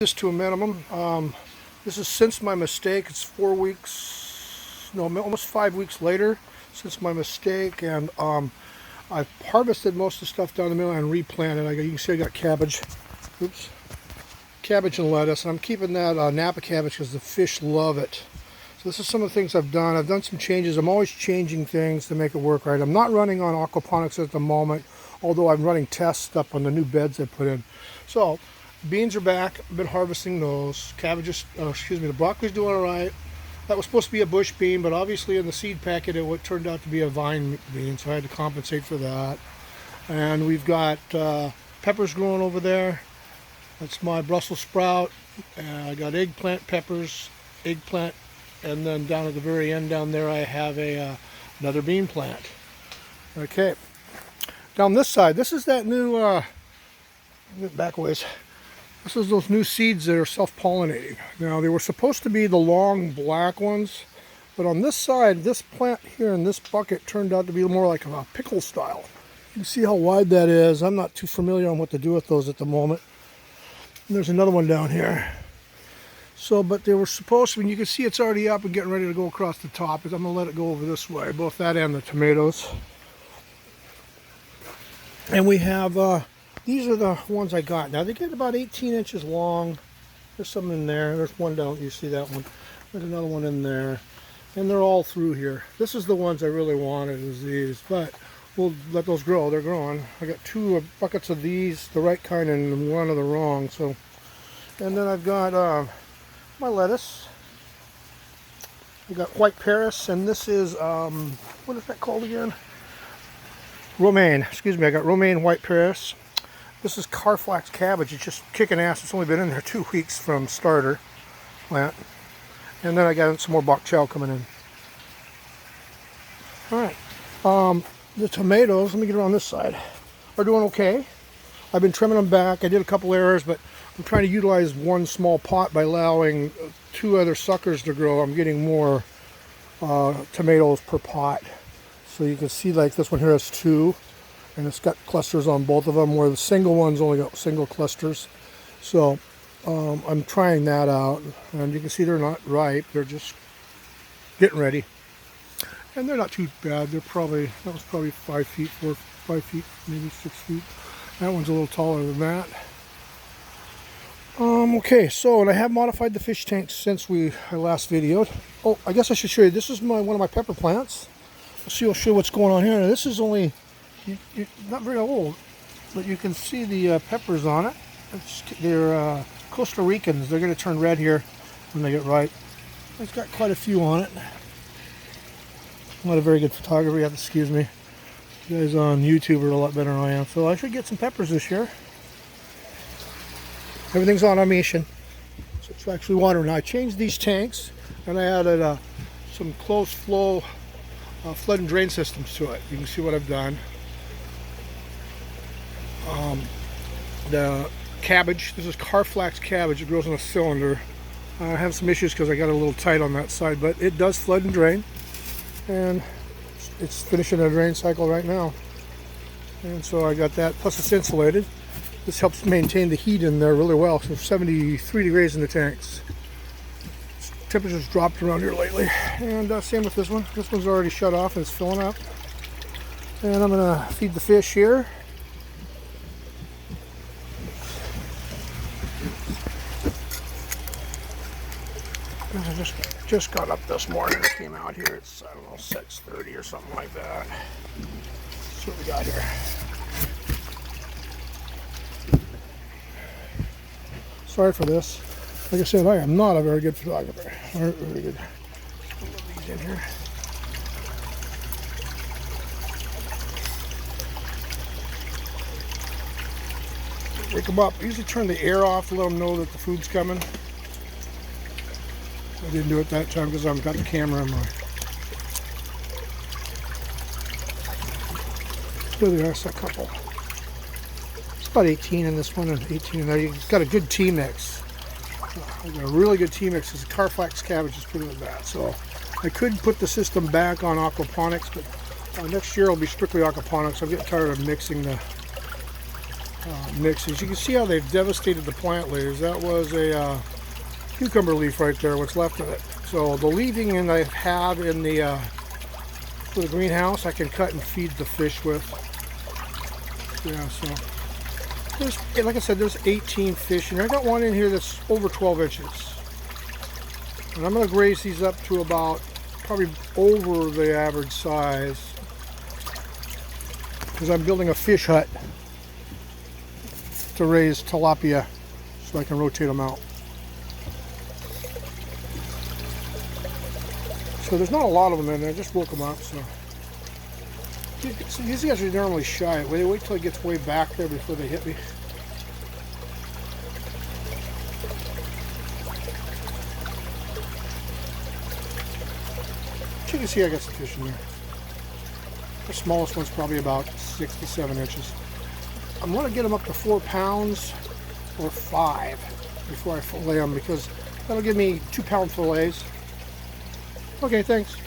This to a minimum. This is since my mistake. It's 4 weeks, no, almost 5 weeks later since my mistake, and I've harvested most of the stuff down the middle and replanted. You can see I got cabbage, cabbage and lettuce, and I'm keeping that Napa cabbage because the fish love it. So this is some of the things I've done. I've done some changes. I'm always changing things to make it work right. I'm not running on aquaponics at the moment, although I'm running tests up on the new beds I put in. So beans are back. I've been harvesting those. Cabbages, the broccoli's doing all right. That was supposed to be a bush bean, but obviously in the seed packet it turned out to be a vine bean, so I had to compensate for that. And we've got peppers growing over there. That's my Brussels sprout. I got eggplant peppers, eggplant, and then down at the very end down there I have another bean plant. Okay. Down this side, this is that new, back ways. This is those new seeds that are self-pollinating. Now, they were supposed to be the long black ones, but on this side, this plant here in this bucket turned out to be more like a pickle style. You can see how wide that is. I'm not too familiar on what to do with those at the moment. And there's another one down here. So, but they were supposed to, and you can see it's already up and getting ready to go across the top. I'm going to let it go over this way, both that and the tomatoes. And we have, these are the ones I got. Now they get about 18 inches long. There's some in there. There's one down. You see that one. There's another one in there. And they're all through here. This is the ones I really wanted, is these. But we'll let those grow. They're growing. I got 2 buckets of these, the right kind, and 1 of the wrong. So, and then I've got my lettuce. I got white Paris, and this is what is that called again? Romaine. Excuse me. I got romaine white Paris. This is Carflax cabbage. It's just kicking ass. It's only been in there 2 weeks from starter plant. And then I got some more bok chow coming in. Alright. The tomatoes, let me get around this side, are doing okay. I've been trimming them back. I did a couple errors, but I'm trying to utilize one small pot by allowing 2 other suckers to grow. I'm getting more tomatoes per pot. So you can see like this one here has 2. And it's got clusters on both of them, where the single ones only got single clusters. So I'm trying that out, and you can see they're not ripe. They're just getting ready, and they're not too bad. They're probably, that was probably 5 feet, 5 feet, maybe 6 feet. That one's a little taller than that. Okay, so, and I have modified the fish tanks since I last videoed. Oh, I guess I should show you. This is one of my pepper plants. I'll show you what's going on here. Now, this is only not very old, but you can see the peppers on it. They're Costa Ricans. They're going to turn red here when they get ripe. It's got quite a few on it. Not a very good photographer yet, excuse me. You guys on YouTube are a lot better than I am, so I should get some peppers this year. Everything's on a mission, so it's actually water. Now I changed these tanks, and I added some closed flow flood and drain systems to it. You can see what I've done. The cabbage, this is Carflax cabbage. It grows in a cylinder. I have some issues because I got a little tight on that side, but it does flood and drain, and it's finishing a drain cycle right now. And so I got that, plus it's insulated. This helps maintain the heat in there really well. So 73 degrees in the tanks. Temperatures dropped around here lately. And same with this one. This one's already shut off and it's filling up. And I'm going to feed the fish here. I just got up this morning. I came out here. It's, I don't know, 6:30 or something like that. That's what we got here. Sorry for this. Like I said, I am not a very good photographer. Very good. Put these in here. Wake them up. I usually turn the air off to let them know that the food's coming. I didn't do it that time because I've got the camera in my... There they are, a couple. It's about 18 in this one and 18 in there. It's got a good tea mix. A really good tea mix. This Carflax cabbage is pretty bad. So I could put the system back on aquaponics, but next year it'll be strictly aquaponics. I'm getting tired of mixing the mixes. You can see how they've devastated the plant leaves. That was a cucumber leaf right there, what's left of it. So the leaving I have in the for the greenhouse, I can cut and feed the fish with. Yeah, so there's, like I said, there's 18 fish in here. I got one in here that's over 12 inches. And I'm going to graze these up to about probably over the average size, because I'm building a fish hut to raise tilapia so I can rotate them out. So there's not a lot of them in there. I just woke them up. So these guys are normally shy. They wait till it gets way back there before they hit me. You can see I got some fish in there. The smallest one's probably about 6 to 7 inches. I'm going to get them up to 4 pounds or 5 before I fillet them, because that'll give me 2-pound fillets. Okay, thanks.